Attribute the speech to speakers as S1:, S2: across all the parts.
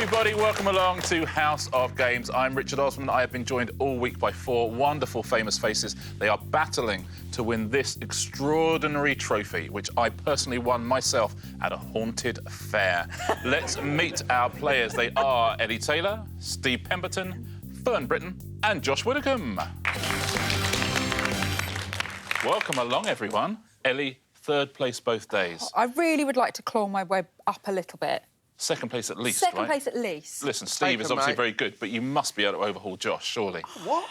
S1: everybody, welcome along to House of Games. I'm Richard Osman. I have been joined all week by four wonderful famous faces. They are battling to win this extraordinary trophy, which I personally won myself at a haunted fair. Let's meet our players. They are Ellie Taylor, Steve Pemberton, Fern Britton and Josh Widdicombe. Welcome along, everyone. Ellie, third place both days.
S2: I really would like to claw my way up a little bit.
S1: Second place at least,
S2: Second
S1: right?
S2: place at least.
S1: Listen, Steve is obviously very good, but you must be able to overhaul Josh, surely.
S3: What?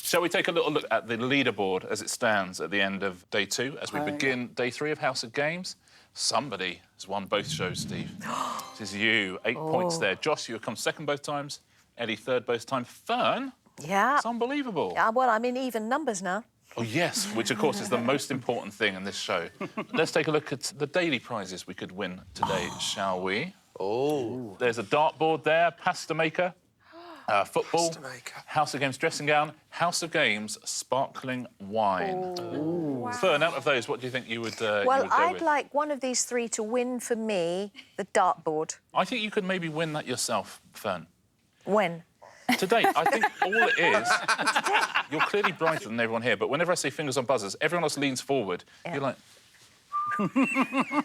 S1: Shall we take a little look at the leaderboard as it stands at the end of day 2, as we begin day 3 of House of Games? Somebody has won both shows, Steve. This is you. 8 points there. Josh, you have come second both times. Ellie, third both times. Fern?
S3: Yeah.
S1: It's unbelievable.
S3: Well, I'm in even numbers now.
S1: Oh, yes, which, of course, is the most important thing in this show. Let's take a look at the daily prizes we could win today, shall we?
S4: Oh.
S1: There's a dartboard there, pasta maker, football, House of Games dressing gown, House of Games sparkling wine.
S2: Wow.
S1: Fern, out of those, what do you think you would
S3: Well,
S1: you would go
S3: I'd
S1: with?
S3: like one of these three to win for me the dartboard.
S1: I think you could maybe win that yourself, Fern.
S3: When?
S1: Today, I think all it is... You're clearly brighter than everyone here, but whenever I say fingers on buzzers, everyone else leans forward.
S3: Yeah.
S1: You're like...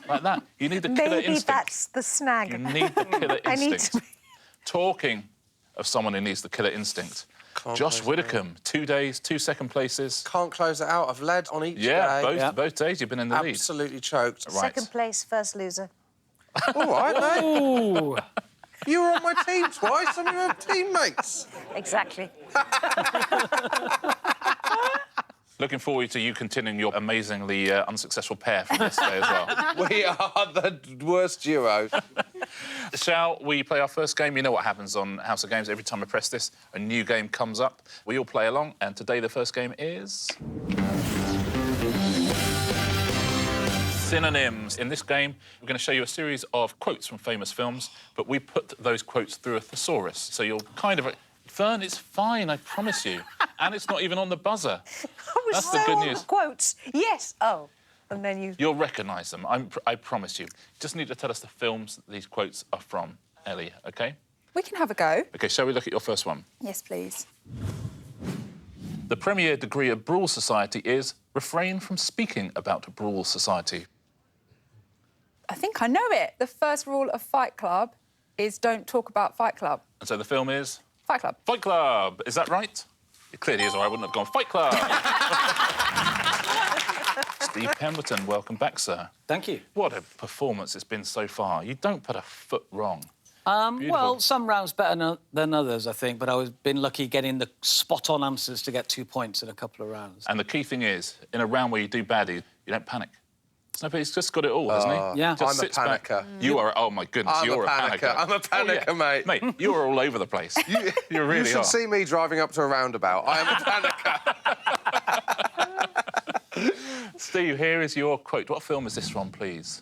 S1: like that. You need the killer
S3: Maybe
S1: instinct.
S3: that's the snag.
S1: You need the killer instinct.
S3: I need to...
S1: Talking of someone who needs the killer instinct, Josh Widdicombe, 2 days, 2 second places.
S4: Can't close it out. I've led on each day.
S1: Both days you've been in the lead.
S4: Absolutely choked.
S1: Right.
S3: Second place, first loser.
S4: All right, mate. You were on my team twice. I'm your teammates.
S3: Exactly.
S1: Looking forward to you continuing your amazingly unsuccessful pair from yesterday as well.
S4: We are the worst duo.
S1: Shall we play our first game? You know what happens on House of Games. Every time I press this, a new game comes up. We all play along, and today the first game is... Synonyms. In this game, we're going to show you a series of quotes from famous films, but we put those quotes through a thesaurus. So you'll kind of... Fern, it's fine, I promise you. And it's not even on the buzzer. That's the good news.
S3: Quotes. Yes. Oh. And then you...
S1: You'll recognise them, I promise you. Just need to tell us the films these quotes are from, Ellie, OK?
S2: We can have a go.
S1: OK, shall we look at your first one?
S2: Yes, please.
S1: The premier degree of Brawl Society is refrain from speaking about Brawl Society.
S2: I think I know it. The first rule of Fight Club is don't talk about Fight Club.
S1: And so the film is?
S2: Fight Club.
S1: Fight Club. Is that right? It clearly is, or I wouldn't have gone Fight Club. Steve Pemberton, welcome back, sir.
S5: Thank you.
S1: What a performance it's been so far. You don't put a foot wrong.
S5: Well, some rounds better than others, I think, but I've been lucky getting the spot-on answers to get 2 points in a couple of rounds.
S1: And the key thing is, in a round where you do badly, you don't panic. He's just got it all, hasn't he?
S5: Yeah.
S1: Just
S4: I'm a
S1: sits back.
S4: panicker.
S1: You are... Oh, my goodness, you're a panicker.
S4: I'm a panicker, mate.
S1: Mate, you're all over the place. You really
S4: You should
S1: are.
S4: see me driving up to a roundabout. I am a panicker.
S1: Steve, here is your quote. What film is this from, please?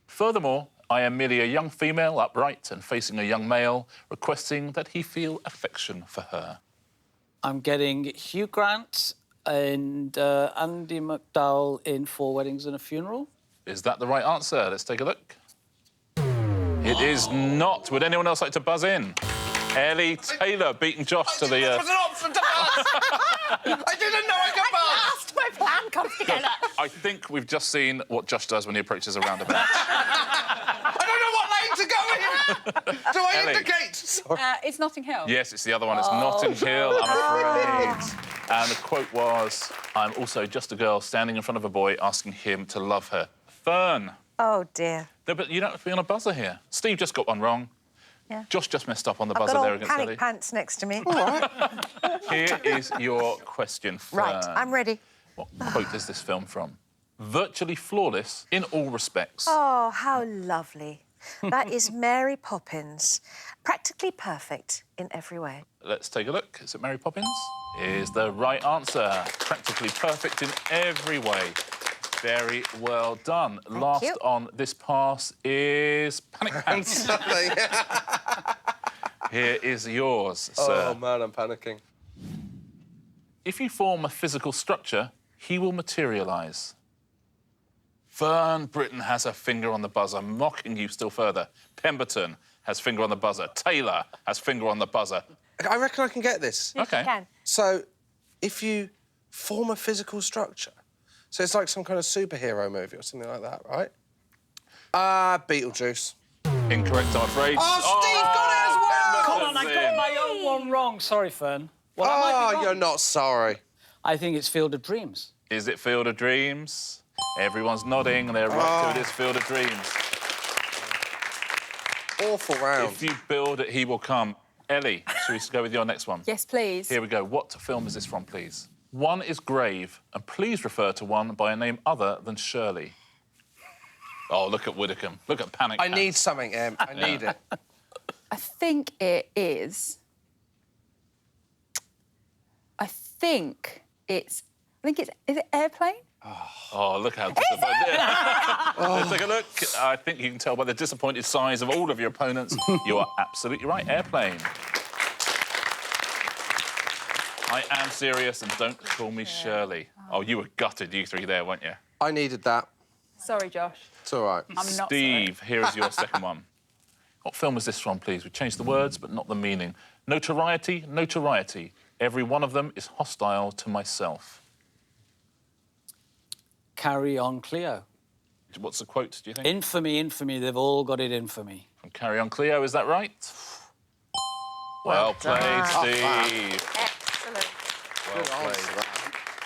S1: Furthermore, I am merely a young female, upright and facing a young male, requesting that he feel affection for her.
S5: I'm getting Hugh Grant and Andy McDowell in 4 Weddings and a Funeral.
S1: Is that the right answer? Let's take a look. It is not. Would anyone else like to buzz in? Ellie Taylor beating Josh to the...
S4: It was an option to buzz! I didn't know I could buzz!
S3: My plan comes together.
S1: I think we've just seen what Josh does when he approaches a roundabout.
S4: I don't know what lane to go in! Do I
S1: Ellie.
S4: indicate? Sorry.
S2: It's Notting Hill.
S1: Yes, it's the other one. It's Notting Hill, I'm afraid. And the quote was, I'm also just a girl standing in front of a boy asking him to love her. Fern.
S3: Oh, dear.
S1: No, but you don't have to be on a buzzer here. Steve just got one wrong.
S3: Yeah.
S1: Josh just messed up on the
S3: I've
S1: buzzer
S3: got
S1: there
S3: all
S1: against Ellie.
S3: panic pants next to me.
S4: All right.
S1: Here is your question, Fern.
S3: Right, I'm ready.
S1: What quote is this film from? Virtually flawless in all respects.
S3: Oh, how lovely. That is Mary Poppins. Practically perfect in every way.
S1: Let's take a look. Is it Mary Poppins? Is the right answer. Practically perfect in every way. Very well done. Last
S3: you.
S1: on this pass is Panic Pants. Here is yours, sir.
S4: Oh, man, I'm panicking.
S1: If you form a physical structure, he will materialise. Fern Britton has her finger on the buzzer, mocking you still further. Pemberton, has finger on the buzzer. Taylor has finger on the buzzer.
S4: I reckon I can get this.
S3: Yes,
S1: OK.
S3: you can.
S4: So, if you form a physical structure, so it's like some kind of superhero movie or something like that, right? Beetlejuice.
S1: Incorrect, I'm afraid.
S4: Oh, Steve got it as well!
S5: Come on, I got my own one wrong. Sorry, Fern. Well, I might be wrong.
S4: You're not sorry.
S5: I think it's Field of Dreams.
S1: Is it Field of Dreams? Everyone's nodding, and they're right to it is Field of Dreams.
S4: Awful round.
S1: If you build it, he will come. Ellie, shall we go with your next one?
S2: Yes, please.
S1: Here we go. What film is this from, please? One is grave, and please refer to one by a name other than Shirley. Oh, look at Widdicombe. Look at Panic
S4: I
S1: Pants.
S4: need something, Em. I need it.
S2: I think it is... Is it Airplane?
S1: Oh, look how disappointed. Let's take a look. I think you can tell by the disappointed size of all of your opponents. You are absolutely right. Airplane. I am serious, and don't call me Shirley. Oh, you were gutted, you three there, weren't you?
S4: I needed that.
S2: Sorry, Josh.
S4: It's all right.
S2: I'm not
S1: Steve, here is your second one. What film is this from, please? We've changed the words, but not the meaning. Notoriety, notoriety. Every one of them is hostile to myself.
S5: Carry On, Cleo.
S1: What's the quote, do you think?
S5: Infamy, infamy, they've all got it in for me.
S1: From Carry On, Cleo, is that right? Well played, Steve.
S3: Excellent.
S1: Well played.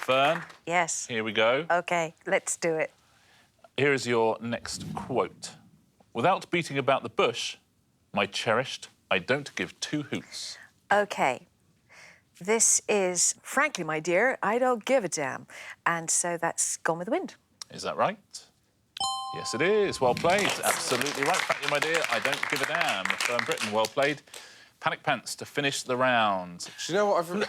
S1: Fern,
S3: Yes.
S1: here we go.
S3: OK, let's do it.
S1: Here is your next quote. Without beating about the bush, my cherished, I don't give two hoots.
S3: OK. This is, frankly, my dear, I don't give a damn. And so that's Gone with the Wind.
S1: Is that right? Yes, it is. Well played. Absolutely right. Frankly, my dear, I don't give a damn. Fern Britton, well played. Panic Pants to finish the round.
S4: Do you know what I've...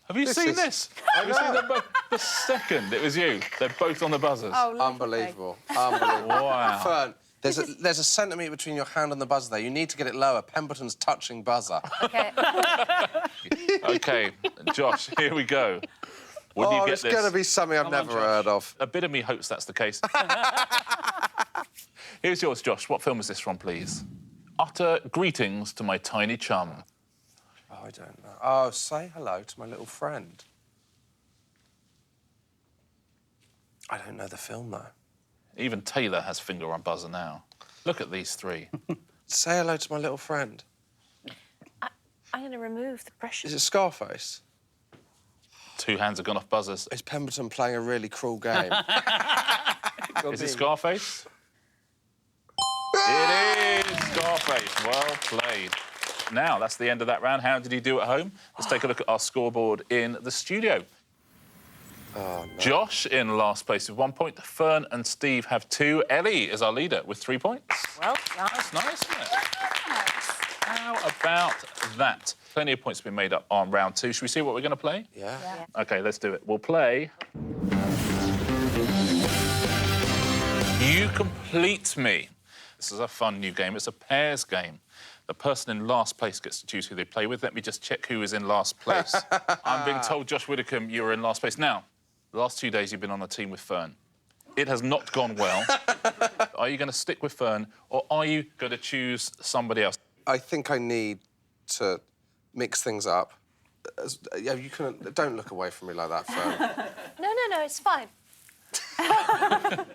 S1: Have you seen this? Have you seen them both? The second it was you, they're both on the buzzers.
S2: Oh, lovely.
S4: Unbelievable. Unbelievable.
S1: Wow.
S4: Fern, there's a centimetre between your hand and the buzzer there. You need to get it lower. Pemberton's touching buzzer.
S2: OK.
S1: OK, Josh, here we go. Would you get
S4: it's
S1: this?
S4: going to be something I've never heard of.
S1: A bit of me hopes that's the case. Here's yours, Josh. What film is this from, please? Utter greetings to my tiny chum.
S4: Oh, I don't know. Oh, say hello to my little friend. I don't know the film, though.
S1: Even Taylor has finger on buzzer now. Look at these three.
S4: Say hello to my little friend.
S3: I'm going to remove the pressure.
S4: Is it Scarface?
S1: Two hands have gone off buzzers.
S4: Is Pemberton playing a really cruel game?
S1: Is it Scarface? It is Scarface. Well played. Now, that's the end of that round. How did he do at home? Let's take a look at our scoreboard in the studio.
S4: Oh, no.
S1: Josh in last place with 1 point. Fern and Steve have 2. Ellie is our leader with 3 points.
S3: Well,
S1: That's nice, isn't it? How about that? Plenty of points have been made up on round 2. Should we see what we're going to play?
S4: Yeah.
S1: OK, let's do it. We'll play... You Complete Me. This is a fun new game. It's a pairs game. The person in last place gets to choose who they play with. Let me just check who is in last place. I'm being told, Josh Widdicombe, you were in last place. Now, the last 2 days you've been on a team with Fern. It has not gone well. Are you going to stick with Fern, or are you going to choose somebody else?
S4: I think I need to mix things up. Yeah, you can. Don't look away from me like that, Fern.
S3: No, it's fine.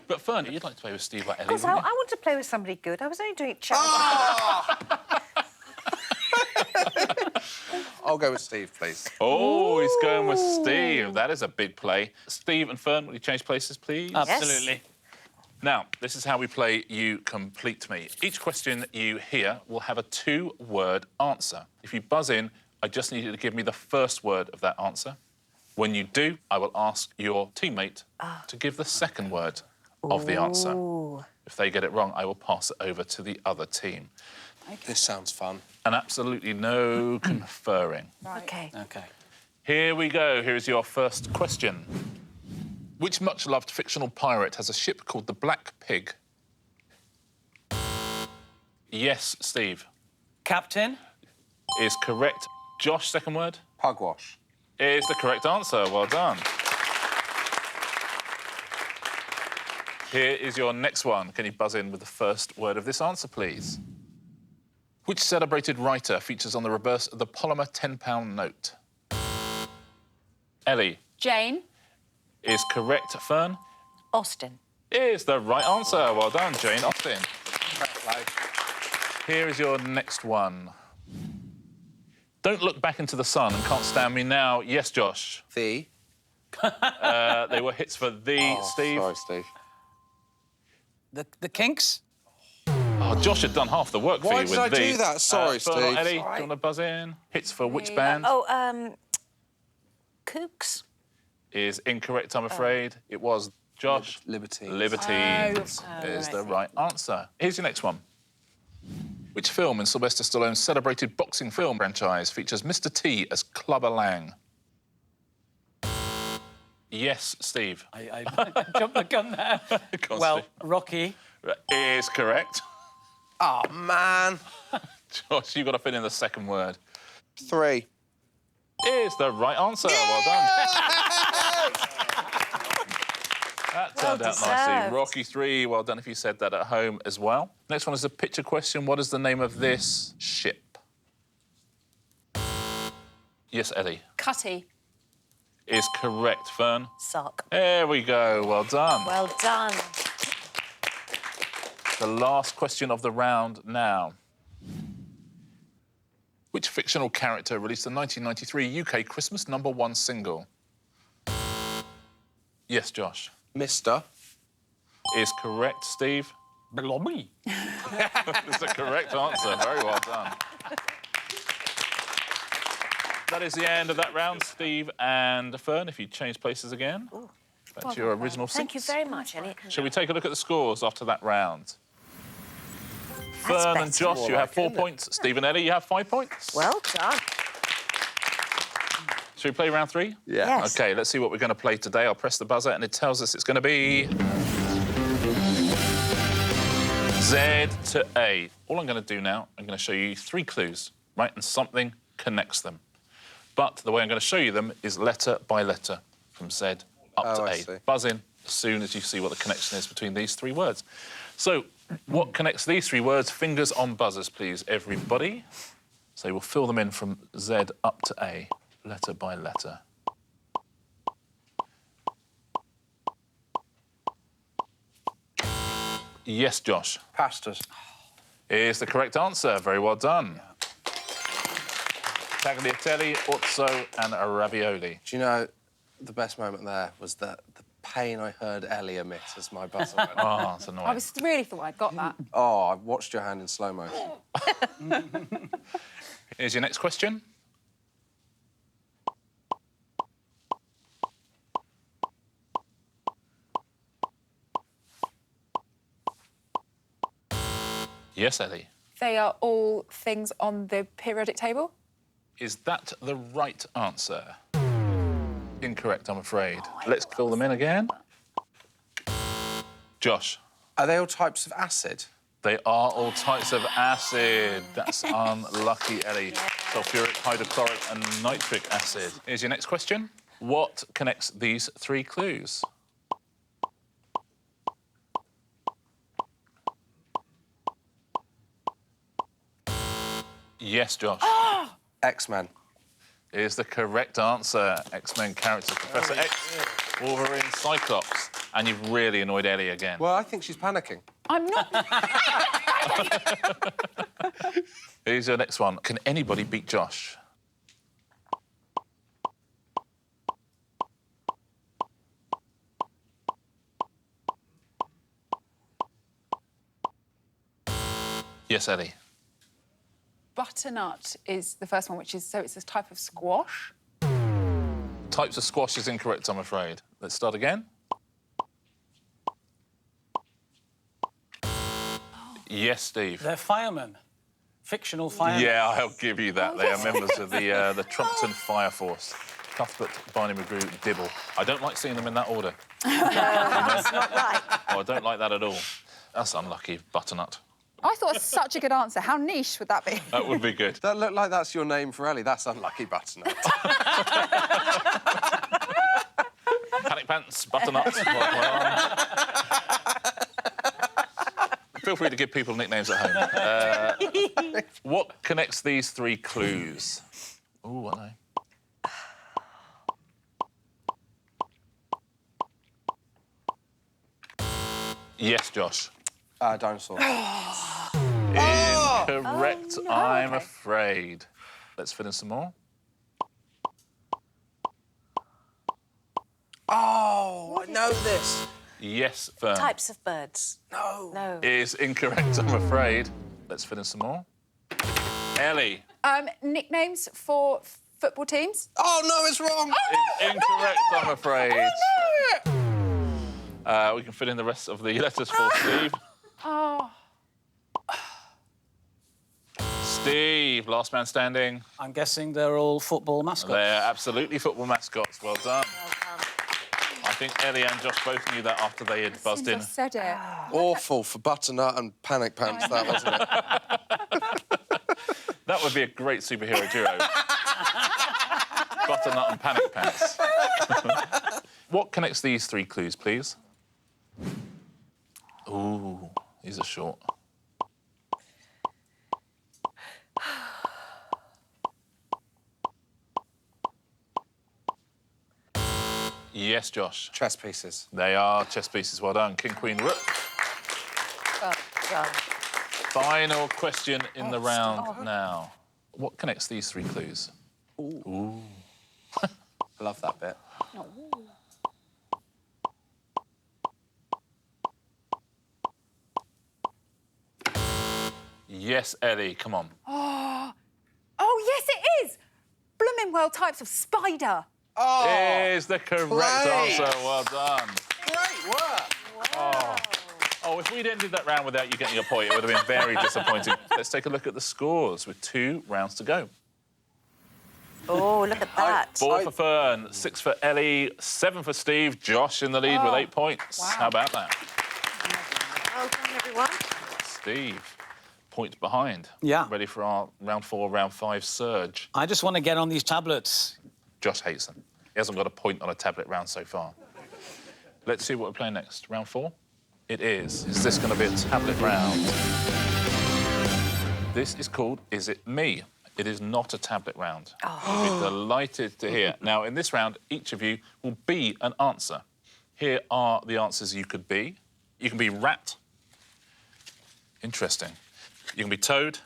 S1: But Fern, you'd like to play with Steve like Ellie,
S3: Because I
S1: wouldn't you?
S3: want to play with somebody good. I was only doing it charity.
S4: I'll go with Steve, please.
S1: Oh, he's going with Steve. That is a big play. Steve and Fern, will you change places, please?
S5: Absolutely.
S1: Now, this is how we play You Complete Me. Each question you hear will have a 2-word answer. If you buzz in, I just need you to give me the first word of that answer. When you do, I will ask your teammate to give the second word of the answer. If they get it wrong, I will pass it over to the other team.
S4: This sounds fun.
S1: And absolutely no conferring.
S3: OK.
S5: OK.
S1: Here we go. Here is your first question. Which much-loved fictional pirate has a ship called the Black Pig? Yes, Steve.
S5: Captain?
S1: Is correct. Josh, second word?
S4: Pugwash.
S1: Is the correct answer. Well done. Here is your next one. Can you buzz in with the first word of this answer, please? Which celebrated writer features on the reverse of the polymer £10 note? Ellie.
S2: Jane.
S1: Is correct. Fern.
S3: Austen.
S1: Is the right answer. Well done, Jane Austen. Here is your next one. Don't look back into the sun and can't stand me now. Yes, Josh.
S4: The.
S1: They were hits for the. Steve.
S4: Sorry, Steve.
S5: The Kinks?
S1: Oh, Josh had done half the work for you with the.
S4: Why did I do that? Sorry,
S1: Fern or
S4: Steve.
S1: Ellie, do you want to buzz in? Hits for which band?
S3: Kooks.
S1: Is incorrect, I'm afraid. It was Josh.
S4: Libertines.
S1: Libertines is the right answer. Here's your next one. Which film in Sylvester Stallone's celebrated boxing film franchise features Mr. T as Clubber Lang? Yes, Steve.
S5: I jumped the gun there.
S1: Go on,
S5: Well,
S1: Steve.
S5: Rocky.
S1: Is correct.
S4: Oh, man.
S1: Josh, you've got to fill in the second word.
S4: 3.
S1: Is the right answer. Well done. That turned out nicely.
S3: deserved.
S1: Rocky 3. Well done if you said that at home as well. Next one is a picture question. What is the name of this ship? Yes, Ellie.
S2: Cutty.
S1: Is correct. Fern.
S3: Sock.
S1: There we go. Well done.
S3: Well done.
S1: The last question of the round now. Which fictional character released the 1993 UK Christmas #1 single? Yes, Josh.
S4: Mister.
S1: Is correct, Steve.
S5: Blobby.
S1: That's the correct answer. Very well done. That is the end of that round, Steve and Fern. If you change places again, back to your original seats.
S3: Thank you very much, Ellie.
S1: Shall we take a look at the scores after that round? Fern and
S3: better.
S1: Josh, you have 4 points. Steve and Ellie, you have 5 points.
S3: Well done.
S1: Shall we play round 3?
S4: Yeah.
S3: Yes.
S1: OK, let's see what we're going to play today. I'll press the buzzer and it tells us it's going to be... Z to A. All I'm going to do now, I'm going to show you 3 clues, right? And something connects them. But the way I'm going to show you them is letter by letter, from Z up to
S4: I
S1: A.
S4: see.
S1: Buzz in as soon as you see what the connection is between these 3 words. So, what connects these 3 words? Fingers on buzzers, please, everybody. So we'll fill them in from Z up to A, letter by letter. Yes, Josh.
S4: Pastas.
S1: Is the correct answer. Very well done. Tagliatelle, orzo and ravioli.
S4: Do you know, the best moment there was the pain I heard Ellie emit as my buzzer went.
S1: Oh, that's annoying.
S2: I really thought I'd got that.
S4: Oh, I watched your hand in slow motion.
S1: Here's your next question. Yes, Ellie.
S2: They are all things on the periodic table.
S1: Is that the right answer? Incorrect, I'm afraid. Let's fill them in again. Josh.
S4: Are they all types of acid?
S1: They are all types of acid. That's unlucky, Ellie. Sulfuric, hydrochloric and nitric acid. Here's your next question. What connects these 3 clues? Yes, Josh.
S4: X-Men.
S1: Is the correct answer. X-Men characters, Professor X, Wolverine, Cyclops. And you've really annoyed Ellie again.
S4: Well, I think she's panicking.
S2: I'm not...
S1: Here's your next one. Can anybody beat Josh? Yes, Ellie.
S2: Butternut is the first one, which is... So it's this type of squash.
S1: Types of squash is incorrect, I'm afraid. Let's start again. Yes, Steve.
S5: They're firemen. Fictional firemen.
S1: Yeah, I'll give you that. They are members of the Trumpton Fire Force. Cuthbert, Barney McGrew, Dibble. I don't like seeing them in that order.
S3: That's not right.
S1: Oh, I don't like that at all. That's unlucky, Butternut.
S2: I thought it was such a good answer. How niche would that be?
S1: That would be good.
S4: That looked like that's your name for Ellie. That's unlucky butternut.
S1: Panic Pants, Butternuts. Feel free to give people nicknames at home. What connects these three clues? Ooh, I know. Yes, Josh.
S4: Dinosaurs.
S1: Incorrect,
S2: Oh, no.
S1: I'm
S2: Okay.
S1: afraid. Let's fill in some more.
S4: Oh, I know this.
S1: Yes, Fern.
S3: Types of birds.
S4: No.
S3: No.
S1: Is incorrect, I'm afraid. Let's fill in some more. Ellie.
S2: Nicknames for football teams.
S4: Oh, no, it's wrong.
S1: Is incorrect, I'm afraid. We can fill in the rest of the letters for Steve.
S2: Oh.
S1: Steve, last man standing.
S5: I'm guessing they're all football mascots.
S1: They're absolutely football mascots. Well done. I think Ellie and Josh both knew that after they had buzzed
S2: Since
S1: in.
S2: I said it.
S4: Awful for butternut and panic pants, that, wasn't it?
S1: That would be a great superhero duo. Butternut and Panic Pants. What connects these three clues, please? Ooh, these are short. Yes, Josh.
S4: Chess pieces.
S1: They are chess pieces. Well done. King, Queen, Rook.
S3: Well done.
S1: Final question in the round now. What connects these three clues?
S4: Ooh. I love that bit.
S1: Yes, Ellie, come on.
S2: Oh, yes, it is. Blooming well types of spider.
S4: Oh,
S1: Is the correct
S4: great.
S1: answer. Well done.
S4: great work.
S1: Oh, if we'd ended that round without you getting a point, it would have been very disappointing. Let's take a look at the scores with 2 rounds to go.
S3: Oh, look at that.
S1: 4 for Fern, 6 for Ellie, 7 for Steve. Josh in the lead with 8 points.
S2: Wow.
S1: How about that?
S3: Well done, everyone.
S1: Steve, point behind.
S5: Yeah.
S1: Ready for our round 4, round 5 surge.
S5: I just want to get on these tablets.
S1: Josh hates them. He hasn't got a point on a tablet round so far. Let's see what we're playing next. Round 4? It is. Is this going to be a tablet round? This is called Is It Me? It is not a tablet round. You'll be delighted to hear. Now, in this round, each of you will be an answer. Here are the answers you could be. You can be rat. Interesting. You can be toad.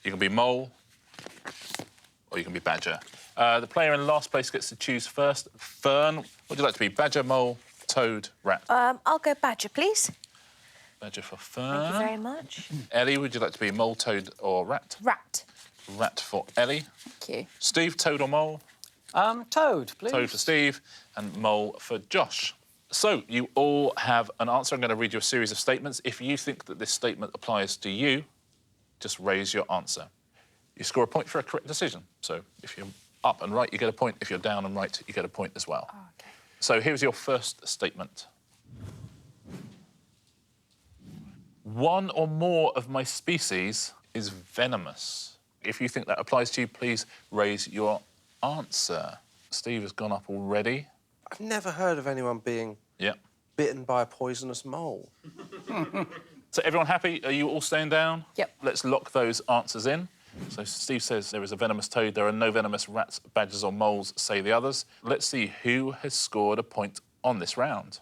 S1: You can be mole. Or you can be badger. The player in last place gets to choose first. Fern, would you like to be? Badger, mole, toad, rat?
S3: I'll go badger, please.
S1: Badger for Fern.
S3: Thank you very much.
S1: Ellie, would you like to be mole, toad or rat?
S2: Rat.
S1: Rat for Ellie.
S2: Thank you.
S1: Steve, toad or mole?
S5: Toad, please.
S1: Toad for Steve and mole for Josh. So, you all have an answer. I'm going to read you a series of statements. If you think that this statement applies to you, just raise your answer. You score a point for a correct decision. So, if you're up and right, you get a point. If you're down and right, you get a point as well.
S2: Oh, okay.
S1: So, here's your first statement. One or more of my species is venomous. If you think that applies to you, please raise your answer. Steve has gone up already.
S4: I've never heard of anyone being
S1: Yep.
S4: bitten by a poisonous mole.
S1: So everyone happy? Are you all staying down?
S2: Yep.
S1: Let's lock those answers in. So Steve says there is a venomous toad. There are no venomous rats, badgers or moles, say the others. Let's see who has scored a point on this round.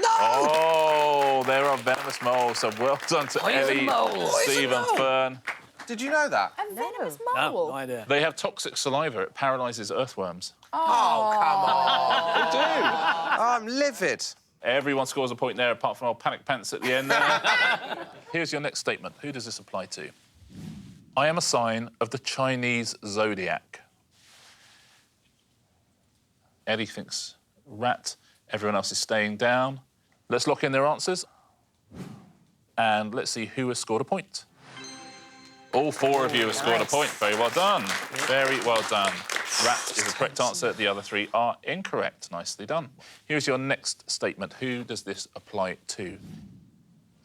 S4: No!
S1: Oh, there are venomous moles. So well done to Ellie,
S5: moles.
S1: Steve and Fern.
S4: Did you know that?
S2: A venomous
S5: No,
S2: mole.
S5: no idea.
S1: They have toxic saliva. It paralyses earthworms.
S4: Oh, come on.
S1: They do.
S4: I'm livid.
S1: Everyone scores a point there, apart from old Panic Pants at the end there. Here's your next statement. Who does this apply to? I am a sign of the Chinese zodiac. Eddie thinks rat. Everyone else is staying down. Let's lock in their answers. And let's see who has scored a point. All 4 of you have scored a point. Very well done. Very well done. Rat is the correct answer. The other 3 are incorrect. Nicely done. Here's your next statement. Who does this apply to?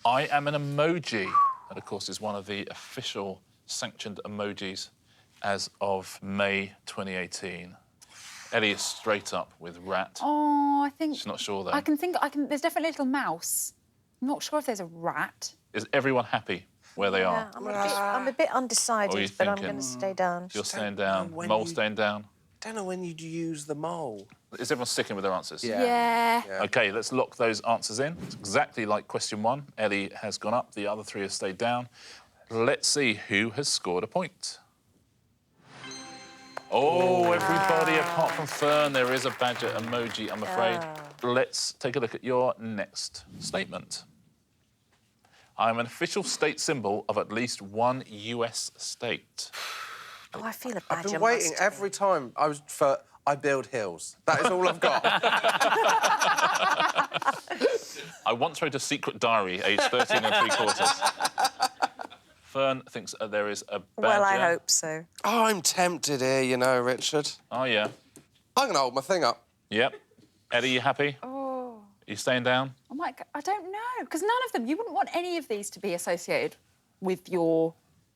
S1: I am an emoji. That, of course, is one of the official sanctioned emojis as of May 2018. Ellie is straight up with rat.
S2: Oh, I think...
S1: She's not sure, though.
S2: I can think... There's definitely a little mouse. I'm not sure if there's a rat.
S1: Is everyone happy where they are?
S3: I'm a bit undecided, but I'm going to stay down.
S1: You're staying down. Mole staying down.
S4: I don't know when you'd use the mole.
S1: Is everyone sticking with their answers?
S2: Yeah.
S1: OK, let's lock those answers in. It's exactly like question 1. Ellie has gone up. The other 3 have stayed down. Let's see who has scored a point. Oh, everybody apart from Fern. There is a badger emoji, I'm afraid. Let's take a look at your next statement. I'm an official state symbol of at least one US state.
S3: Oh, I feel a badger.
S4: I've been waiting every time I build hills. That is all I've got.
S1: I once wrote a secret diary, aged 13 3/4. Fern thinks there is a badger.
S3: Well, I hope so.
S4: I'm tempted here, you know, Richard.
S1: Oh, yeah.
S4: I'm going to hold my thing up.
S1: Yep. Eddie, you happy?
S2: Oh.
S1: Are you staying down?
S2: I don't know, because none of them, you wouldn't want any of these to be associated with your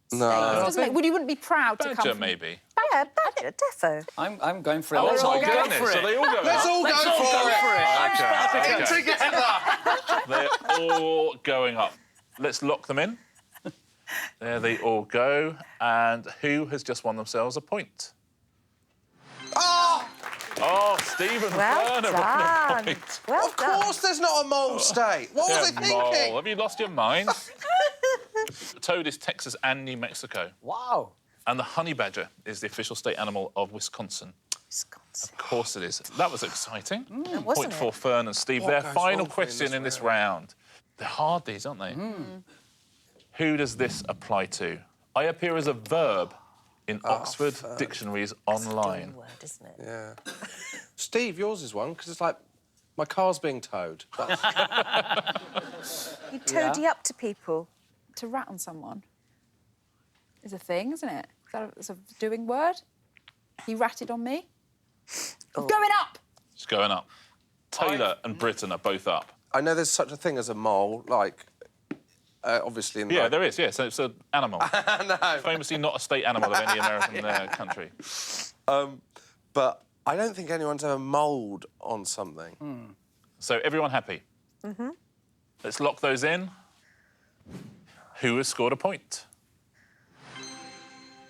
S2: state. You wouldn't be proud to come
S1: Badger,
S2: from...
S1: maybe.
S3: Yeah, badger, defo.
S5: I'm going for it.
S1: Oh,
S5: Let's all
S1: my
S5: go
S1: goodness.
S5: for it.
S1: So they all go
S4: Let's all go for it.
S1: Okay.
S4: Together.
S1: They're all going up. Let's lock them in. There they all go. And who has just won themselves a point? Oh, Steve and Fern have won a point.
S3: Well
S4: Of course there's not a mole state. What was I thinking?
S1: Mole. Have you lost your mind? The toad is Texas and New Mexico.
S5: Wow.
S1: And the honey badger is the official state animal of Wisconsin.
S3: Wisconsin.
S1: Of course it is. That was exciting.
S3: Wasn't
S1: Point
S3: it?
S1: for Fern and Steve.
S4: What
S1: Their
S4: goes
S1: final
S4: wrong for you
S1: question in this round. They're hard, these, aren't they? Who does this apply to? I appear as a verb in Oxford dictionaries online.
S3: Word, isn't it?
S4: Yeah. Steve, yours is one, because it's like, my car's being towed.
S3: You toady up to people.
S2: To rat on someone is a thing, isn't it? It's a doing word. He ratted on me. Going up!
S1: It's going up. Taylor and Britton are both up.
S4: I know there's such a thing as a mole, like, obviously in the...
S1: Yeah, there is, yeah. So it's an animal.
S4: No.
S1: Famously not a state animal of any American country.
S4: But I don't think anyone's ever mould on something.
S1: So everyone happy? Mm-hmm. Let's lock those in. Who has scored a point?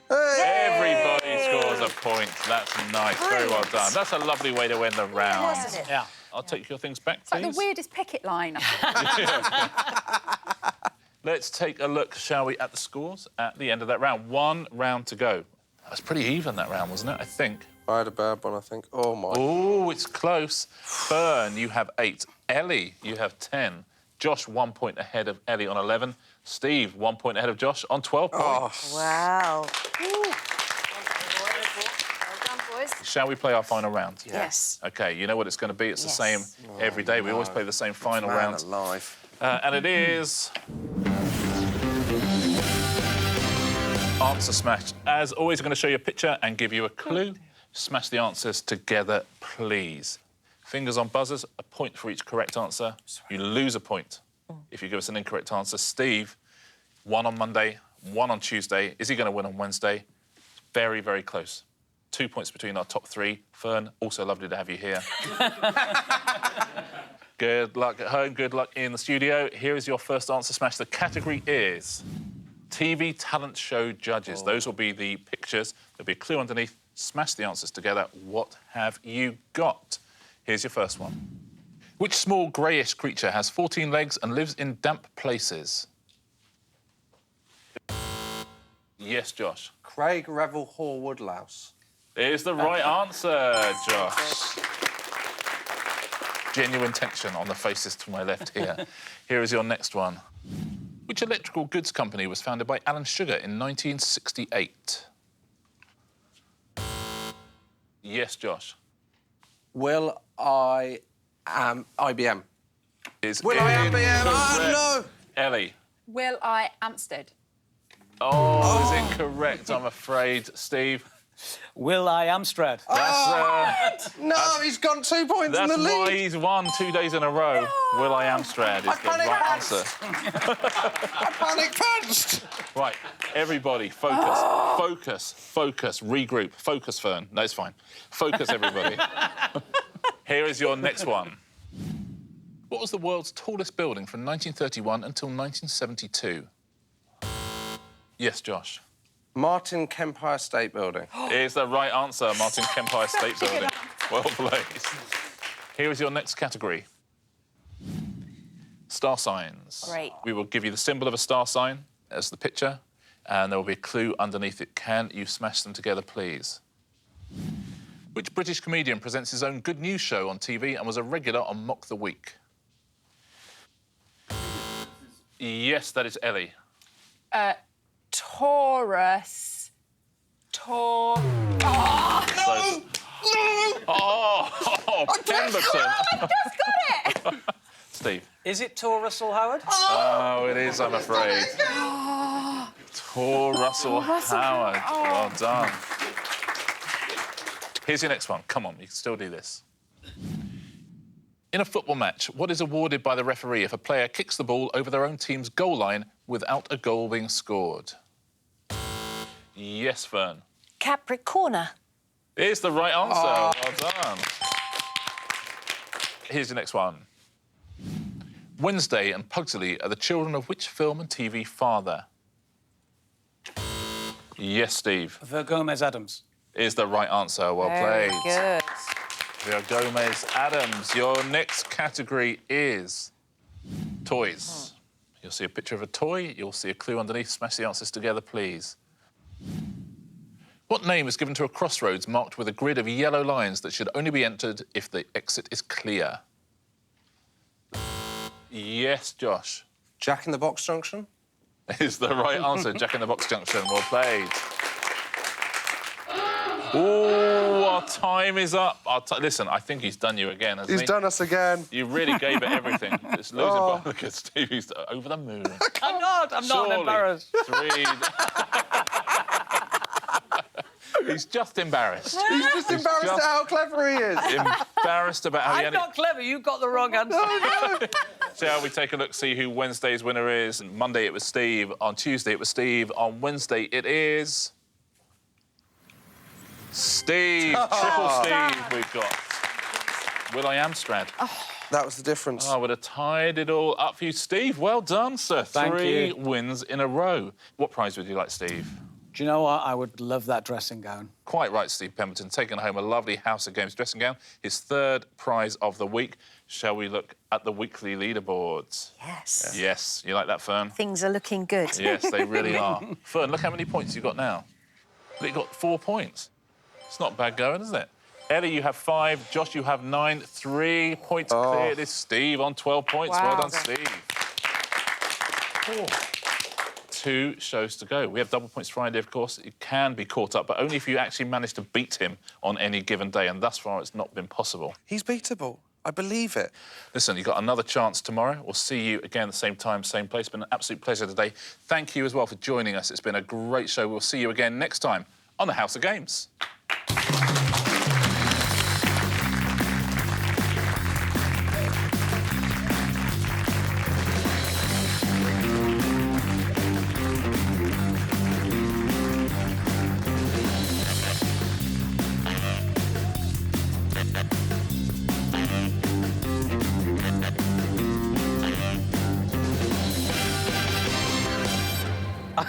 S1: Everybody scores a point. That's nice. Very well done. That's a lovely way to end the round.
S3: Wasn't it?
S5: Yeah.
S1: I'll take your things back,
S2: It's like
S1: please.
S2: the weirdest picket line.
S1: Let's take a look, shall we, at the scores at the end of that round. 1 round to go. That was pretty even, that round, wasn't it? I think.
S4: I had a bad one, I think. Oh, my.
S1: Oh, it's close. Fern, you have 8. Ellie, you have 10. Josh, 1 point ahead of Ellie on 11. Steve, 1 point ahead of Josh on 12 points.
S3: Wow.
S1: Shall we play our final round?
S3: Yes.
S1: OK, you know what it's going to be. It's the
S3: Yes.
S1: same every day. We always play the same final round.
S4: alive.
S1: And it is... Answer smash. As always, I'm going to show you a picture and give you a clue. Smash the answers together, please. Fingers on buzzers, a point for each correct answer. You lose a point if you give us an incorrect answer. Steve, 1 on Monday, 1 on Tuesday. Is he going to win on Wednesday? Very, very close. 2 points between our top 3. Fern, also lovely to have you here. Good luck at home, good luck in the studio. Here is your first answer smash. The category is TV talent show judges. Those will be the pictures. There'll be a clue underneath. Smash the answers together. What have you got? Here's your first one. Which small greyish creature has 14 legs and lives in damp places? Yes, Josh.
S4: Craig Revel Hoare Woodlouse.
S1: Is the right answer, Josh. Genuine tension on the faces to my left here. Here is your next one. Which electrical goods company was founded by Alan Sugar in 1968? Yes, Josh.
S4: Will I am IBM?
S1: Is
S4: Will I am IBM?
S1: incorrect.
S4: No!
S1: Ellie.
S2: Will I Amstead?
S1: Oh, is incorrect, I'm afraid. Steve.
S5: Will I Amstrad?
S4: No, he's gone 2 points in
S1: That's
S4: the lead.
S1: why he's won 2 days in a row. Will I Amstrad is the right answer.
S4: I panic punched.
S1: Right, everybody, focus, regroup. Focus, Fern. No, it's fine. Focus, everybody. Here is your next one. What was the world's tallest building from 1931 until 1972? Yes, Josh.
S4: Martin Kempire State Building.
S1: Is the right answer, Martin Kempire State Building. Well played. Here is your next category. Star signs.
S3: Great.
S1: We will give you the symbol of a star sign as the picture, and there will be a clue underneath it. Can you smash them together, please? Which British comedian presents his own good news show on TV and was a regular on Mock the Week? Yes, that is Ellie.
S2: Taurus.
S1: Oh, Pemberton.
S2: I just got it!
S1: Steve.
S5: Is it Tor Russell Howard?
S1: Oh, it is, I'm afraid. Tor Russell Howard. Well done. Here's your next one. Come on, you can still do this. In a football match, what is awarded by the referee if a player kicks the ball over their own team's goal line without a goal being scored? Yes, Fern.
S3: Capricorner.
S1: It's the right answer. Well done. Here's your next one. Wednesday and Pugsley are the children of which film and TV father? Yes, Steve.
S5: Gomez Adams.
S1: Is the right answer. Well
S2: Very
S1: played.
S2: good.
S1: Gomez Adams. Your next category is toys. You'll see a picture of a toy. You'll see a clue underneath. Smash the answers together, please. What name is given to a crossroads marked with a grid of yellow lines that should only be entered if the exit is clear? Yes, Josh.
S4: Jack in the Box Junction?
S1: Is the right answer. Jack in the Box Junction. Well played. Oh, our time is up. Listen, I think he's done you again, hasn't he?
S4: He's done us again.
S1: You really gave it everything. It's losing by because Stevie's over the moon.
S5: I'm not
S1: Surely.
S5: embarrassed.
S1: 3. He's just embarrassed.
S4: He's just embarrassed at how clever he is.
S1: Embarrassed about how he
S5: I'm not clever. You got the wrong answer.
S1: Shall we take a look, see who Wednesday's winner is? Monday it was Steve. On Tuesday it was Steve. On Wednesday it is... Steve. Triple Steve we've got. Will.i.am Strad.
S4: That was the difference.
S1: I would have tied it all up for you, Steve. Well done, sir.
S5: Thank
S1: 3
S5: you.
S1: wins in a row. What prize would you like, Steve?
S5: Do you know what? I would love that dressing gown.
S1: Quite right, Steve Pemberton, taking home a lovely House of Games dressing gown, his 3rd prize of the week. Shall we look at the weekly leaderboards?
S3: Yes.
S1: Yes. You like that, Fern?
S3: Things are looking good.
S1: Yes, they really are. Fern, look how many points you've got now. You've got 4 points. It's not bad going, is it? Ellie, you have 5. Josh, you have 9. 3 points clear. This Steve on 12 points.
S2: Wow.
S1: Well done, Steve. 2 shows to go. We have double points Friday, of course. It can be caught up, but only if you actually manage to beat him on any given day, and thus far it's not been possible.
S4: He's beatable. I believe it.
S1: Listen, you've got another chance tomorrow. We'll see you again at the same time, same place. It's been an absolute pleasure today. Thank you as well for joining us. It's been a great show. We'll see you again next time on the House of Games.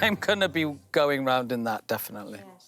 S5: I'm going to be going round in that, definitely.
S2: Yeah.